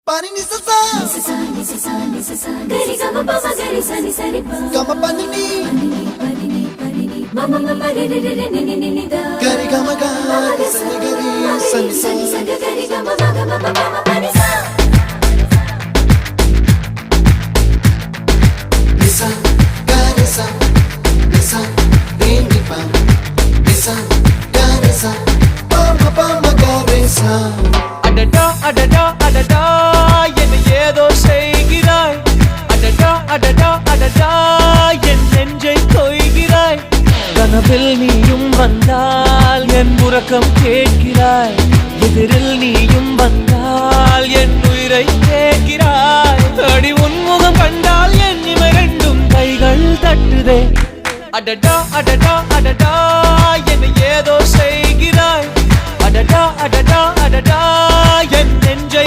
Pani ni sa gari gama pa ma gari sa ni sa ri pa gama pani ni mama mama re re re ni ni ni da gari gama ga sa ni gari sa ni sa gari gama ma pani sa nisa gari sa nisa re ni pa nisa gari sa pa ma gari sa adada adada adada என்ன ஏதோ செய்கிறாய் adada adada adada என் நெஞ்சை கொய்கிறாய் கனவில் நீயும் வந்தால் என் உறக்கம் கேட்கிறாய் எதிரில் நீயும் வந்தால் என் உயிரை கேட்கிறாய் அடி உன்முகம் கண்டால் என் இமை ரெண்டும் கைகள் தட்டுதே adada adada adada என்ன ஏதோ செய்கிறாய் adada adada adada என் நெஞ்சை